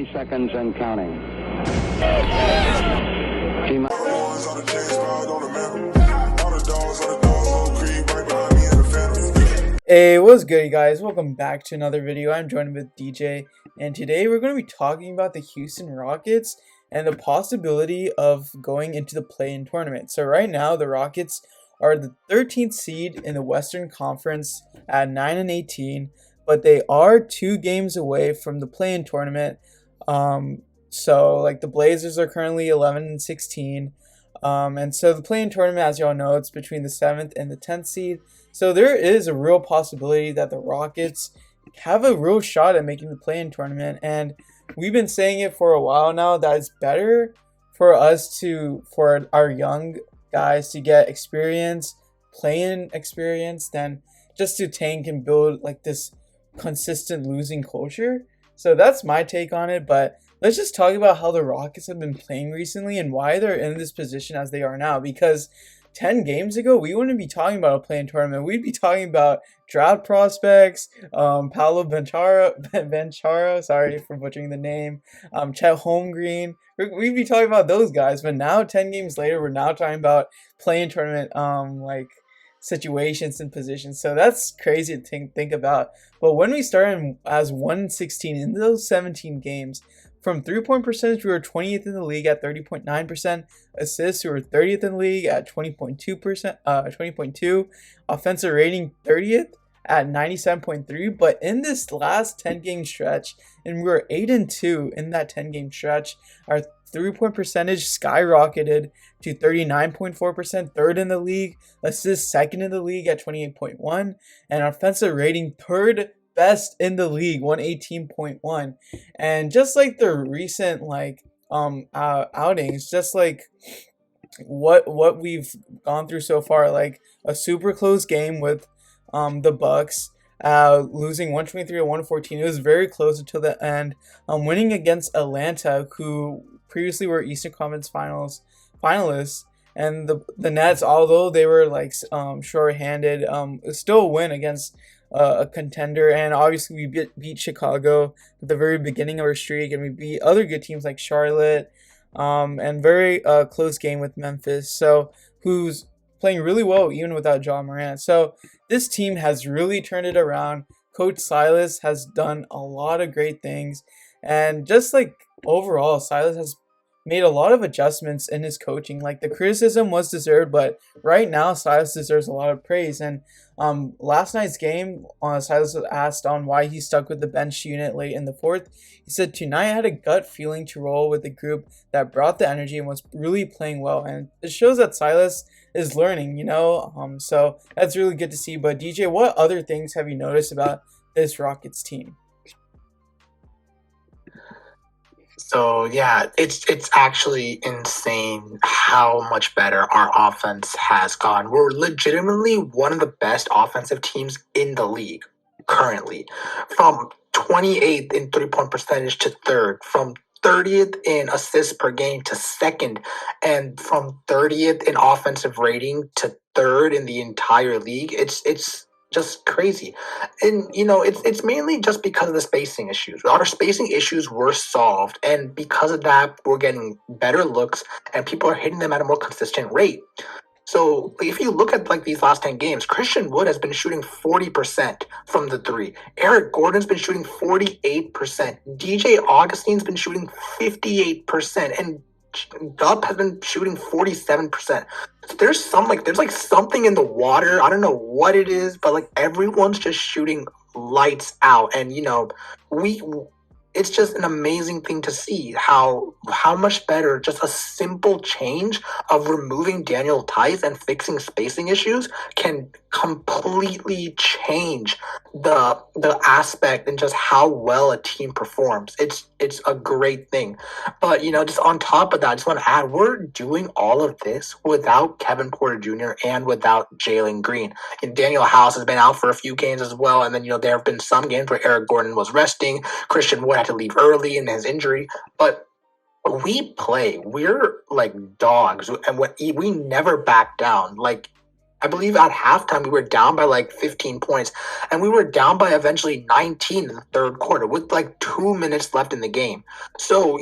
30 seconds and counting. Hey, what's good, you guys? Welcome back to another video. I'm joined with DJ, and today we're going to be talking about the Houston Rockets and the possibility of going into the play-in tournament. So right now, the Rockets are the 13th seed in the Western Conference at 9-18, but they are 2 games away from the play-in tournament. So like the Blazers are currently 11-16. And so the play-in tournament, as y'all know, it's between the 7th and the 10th seed. So there is a real possibility that the Rockets have a real shot at making the play-in tournament. And we've been saying it for a while now that it's better for our young guys to get experience, play-in experience, than just to tank and build like this consistent losing culture. So that's my take on it. But let's just talk about how the Rockets have been playing recently and why they're in this position as they are now. Because 10 games ago, we wouldn't be talking about a play-in tournament. We'd be talking about draft prospects, Paolo Banchero, sorry for butchering the name, Chet Holmgren. We'd be talking about those guys. But now, 10 games later, we're now talking about play-in tournament situations and positions. So that's crazy to think about. But when we started as 1-16 in those 17 games, from 3-point percentage, we were 20th in the league at 30.9%. Assists, we were 30th in the league at 20.2%. Offensive rating, 30th at 97.3. But in this last 10-game stretch, and we were 8-2 in that 10-game stretch, our 3-point percentage skyrocketed to 39.4%, 3rd in the league. Assists, 2nd in the league at 28.1. And offensive rating, 3rd best in the league, 118.1. And just like the recent outings, just like what we've gone through so far, like a super close game with the Bucks, losing 123-114. It was very close until the end. Winning against Atlanta, who previously were Eastern Conference finalists. And the Nets, although they were short-handed, still a win against a contender. And obviously we beat Chicago at the very beginning of our streak, and we beat other good teams like Charlotte, and very close game with Memphis, so who's playing really well even without Ja Morant. So this team has really turned it around. Coach Silas has done a lot of great things, and just like overall, Silas has made a lot of adjustments in his coaching. Like, the criticism was deserved, but right now Silas deserves a lot of praise. And last night's game, Silas was asked on why he stuck with the bench unit late in the 4th. He said, "Tonight I had a gut feeling to roll with the group that brought the energy and was really playing well." And it shows that Silas is learning, so that's really good to see. But DJ, what other things have you noticed about this Rockets team? So yeah, it's actually insane how much better our offense has gone. We're legitimately one of the best offensive teams in the league currently. From 28th in 3-point percentage to 3rd, from 30th in assists per game to 2nd, and from 30th in offensive rating to 3rd in the entire league. It's just crazy. And it's mainly just because of the spacing issues. Our spacing issues were solved, and because of that, we're getting better looks and people are hitting them at a more consistent rate. So if you look at these last 10 games, Christian Wood has been shooting 40% from the 3. Eric Gordon's been shooting 48%. DJ Augustine's been shooting 58%, and Dub has been shooting 47%. So there's something in the water. I don't know what it is, but everyone's just shooting lights out. And it's just an amazing thing to see how much better just a simple change of removing Daniel Tice and fixing spacing issues can completely change the aspect and just how well a team performs. It's a great thing. But just on top of that, I just want to add, we're doing all of this without Kevin Porter Jr. and without Jalen Green. And Daniel House has been out for a few games as well, and then there have been some games where Eric Gordon was resting. Christian Wood had to leave early in his injury, but we're like dogs, and we never back down. I believe at halftime we were down by like 15 points, and we were down by eventually 19 in the third quarter with like 2 minutes left in the game. So,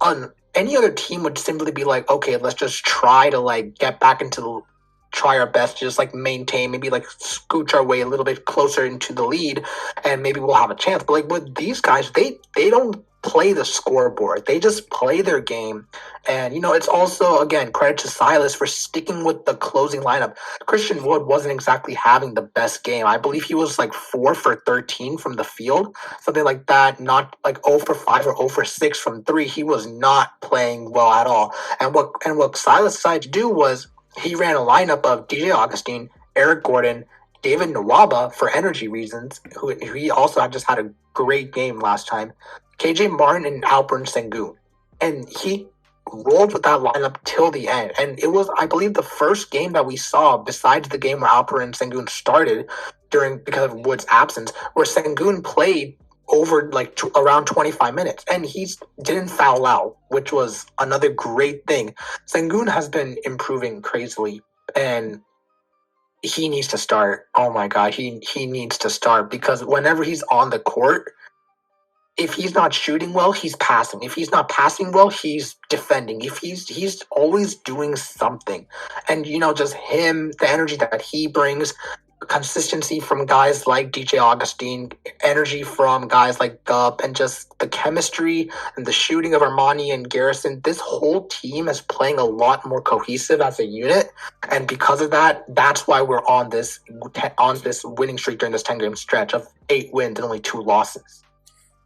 on any other team would simply be like, okay, let's just try to like get back into try our best to just like maintain, maybe like scooch our way a little bit closer into the lead, and maybe we'll have a chance. But like with these guys, they don't play the scoreboard. They just play their game. And it's also again credit to Silas for sticking with the closing lineup. Christian Wood wasn't exactly having the best game. I believe he was like 4 for 13 from the field, something like that. Not like 0 for 5 or 0 for 6 from 3. He was not playing well at all. And what Silas decided to do was he ran a lineup of DJ Augustine, Eric Gordon, David Nawaba for energy reasons, who he also had just had a great game last time, KJ Martin and Alperen Sengun. And he rolled with that lineup till the end. And it was, I believe, the first game that we saw, besides the game where Alperen Sengun started because of Wood's absence, where Sengun played over like around 25 minutes and he didn't foul out, which was another great thing. Sengun has been improving crazily, and he needs to start. Oh my god, he needs to start, because whenever he's on the court, if he's not shooting well, he's passing. If he's not passing well, he's defending. If he's always doing something. And just him, the energy that he brings, consistency from guys like DJ Augustine, energy from guys like Gup, and just the chemistry and the shooting of Armani and Garrison. This whole team is playing a lot more cohesive as a unit, and because of that, that's why we're on this winning streak during this 10-game stretch of 8 wins and only 2 losses.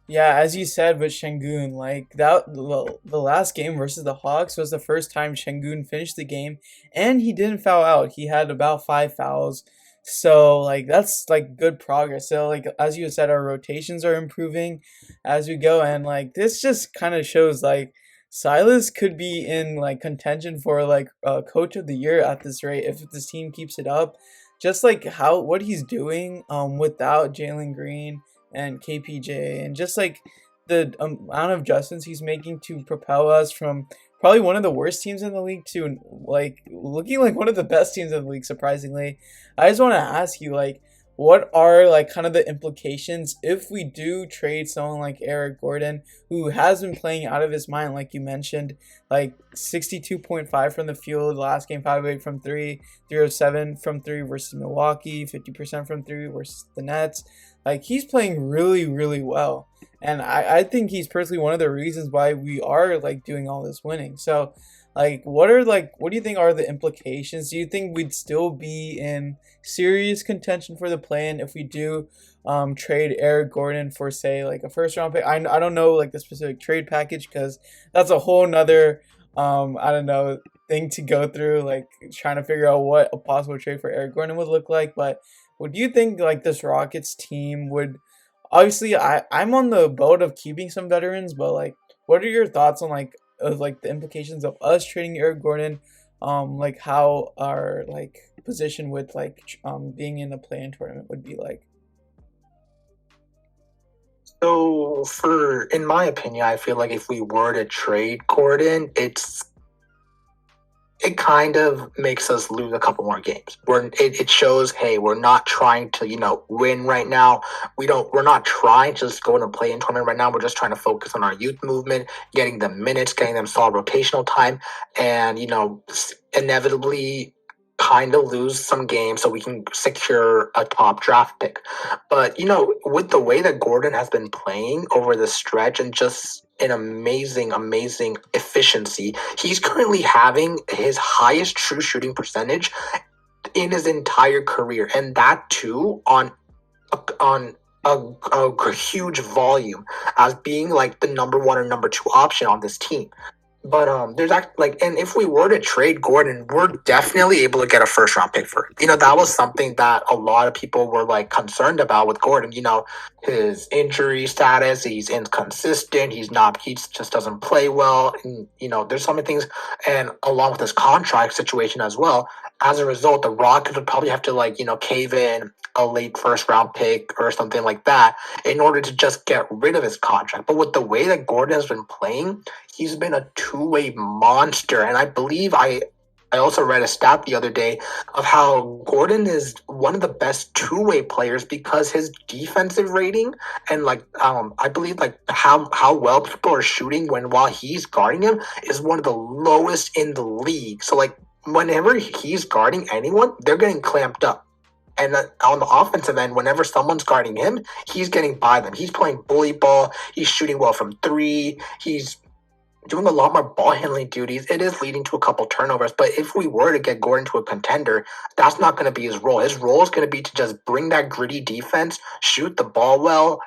Yeah, as you said with Şengün, like that, the last game versus the Hawks was the first time Şengün finished the game, and he didn't foul out. He had about 5 fouls, so like that's like good progress. So like as you said, our rotations are improving as we go, and like this just kind of shows like Silas could be in like contention for like coach of the year at this rate if this team keeps it up. Just like how what he's doing without Jalen Green and KPJ, and just like the amount of adjustments he's making to propel us from probably one of the worst teams in the league to like looking like one of the best teams in the league, surprisingly. I just want to ask you, like, what are like kind of the implications if we do trade someone like Eric Gordon, who has been playing out of his mind, like you mentioned, like 62.5 from the field last game, 5 of 8 from 3, 3 of 7 from 3 versus Milwaukee, 50% from 3 versus the Nets. Like he's playing really, really well. And I think he's personally one of the reasons why we are like doing all this winning. So what do you think are the implications? Do you think we'd still be in serious contention for the play-in if we do trade Eric Gordon for, say, like a first round pick? I don't know like the specific trade package, because that's a whole nother I don't know thing to go through, like trying to figure out what a possible trade for Eric Gordon would look like. But would you think like this Rockets team would, obviously I'm on the boat of keeping some veterans, but like what are your thoughts on like the implications of us trading Eric Gordon, like how our like position with like being in a play-in tournament would be like? So, in my opinion, I feel like if we were to trade Gordon, it kind of makes us lose a couple more games. It shows, hey, we're not trying to win right now. We're not trying to just go in a play-in tournament right now. We're just trying to focus on our youth movement, getting them minutes, getting them solid rotational time, and inevitably kind of lose some games so we can secure a top draft pick. But with the way that Gordon has been playing over the stretch and just an amazing efficiency, he's currently having his highest true shooting percentage in his entire career, and that too on a huge volume, as being like the number 1 or number 2 option on this team. But and if we were to trade Gordon, we're definitely able to get a first round pick for him. That was something that a lot of people were like concerned about with Gordon. His injury status, he's inconsistent, he just doesn't play well, and there's so many things, and along with his contract situation as well. As a result, the Rockets would probably have to cave in a late first round pick or something like that in order to just get rid of his contract. But with the way that Gordon has been playing, he's been a two-way monster, and I believe I also read a stat the other day of how Gordon is one of the best two-way players because his defensive rating and I believe like how well people are shooting while he's guarding him is one of the lowest in the league. So like whenever he's guarding anyone, they're getting clamped up. And on the offensive end, whenever someone's guarding him, he's getting by them. He's playing bully ball. He's shooting well from three. He's doing a lot more ball handling duties. It is leading to a couple turnovers. But if we were to get Gordon to a contender, that's not going to be his role. His role is going to be to just bring that gritty defense, shoot the ball well,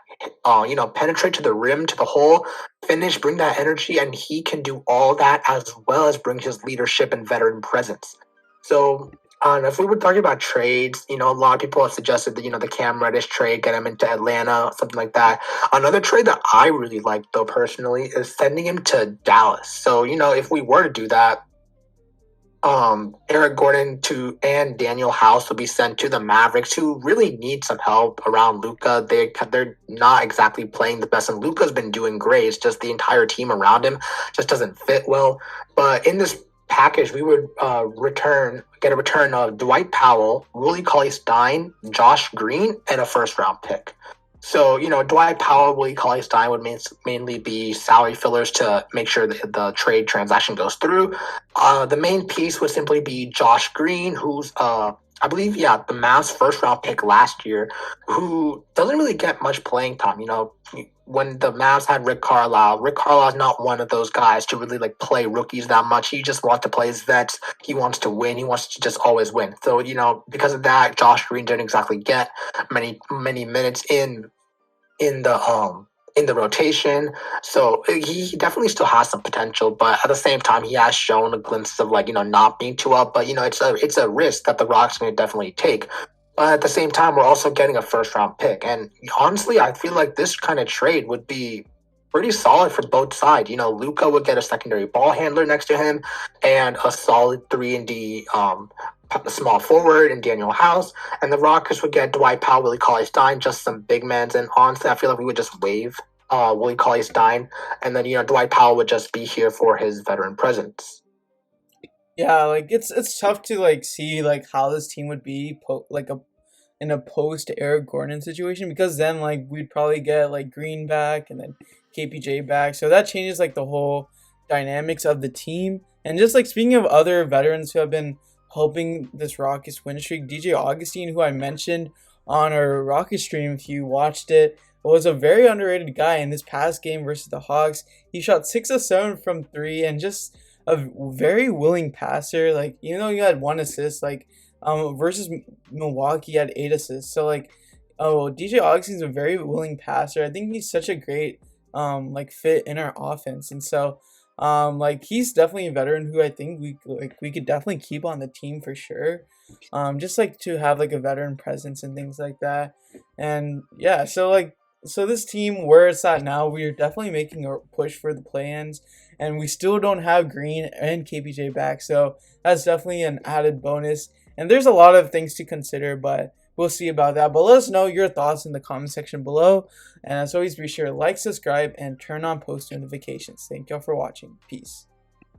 penetrate to the rim, to the hole, finish, bring that energy, and he can do all that as well as bring his leadership and veteran presence. So if we were talking about trades, a lot of people have suggested that, the Cam Reddish trade, get him into Atlanta, something like that. Another trade that I really like, though, personally, is sending him to Dallas. So, if we were to do that, Eric Gordon and Daniel House will be sent to the Mavericks, who really need some help around Luka. They're not exactly playing the best, and Luka's been doing great. It's just the entire team around him just doesn't fit well. But in this package, we would get a return of Dwight Powell, Willie Cauley-Stein, Josh Green, and a first-round pick. So, Dwight Powell, Willie Cauley-Stein would mainly be salary fillers to make sure that the trade transaction goes through. The main piece would simply be Josh Green, who's, I believe, the Mavs first-round pick last year, who doesn't really get much playing time. When the Mavs had Rick Carlisle's not one of those guys to really play rookies that much. He just wants to play his vets. He wants to win. He wants to just always win. So, because of that, Josh Green didn't exactly get many minutes in the rotation. So he definitely still has some potential, but at the same time, he has shown a glimpse of not being too up. But it's a risk that the Rock's going to definitely take. But at the same time, we're also getting a first round pick, and honestly, I feel like this kind of trade would be pretty solid for both sides. Luka would get a secondary ball handler next to him, and a solid 3-and-D small forward in Daniel House, and the Rockets would get Dwight Powell, Willie Cauley-Stein, just some big men. And honestly, I feel like we would just waive Willie Cauley-Stein, and then Dwight Powell would just be here for his veteran presence. Yeah, it's tough to see how this team would be in a post Eric Gordon situation, because then we'd probably get Green back and then KPJ back, so that changes the whole dynamics of the team. And just speaking of other veterans who have been helping this Rockets win streak, DJ Augustine, who I mentioned on our Rockets stream, if you watched it, was a very underrated guy in this past game versus the Hawks. He shot 6 of 7 from 3 and just a very willing passer. Even though he had 1 assist, versus Milwaukee, he had 8 assists. So DJ Augustine's a very willing passer. I think he's such a great fit in our offense, and so he's definitely a veteran who I think we could definitely keep on the team for sure. Just to have a veteran presence and things like that. And yeah, so this team where it's at now, we're definitely making a push for the play-ins, and we still don't have Green and KPJ back, so that's definitely an added bonus. And there's a lot of things to consider, but we'll see about that. But let us know your thoughts in the comment section below. And as always, be sure to like, subscribe, and turn on post notifications. Thank y'all for watching. Peace.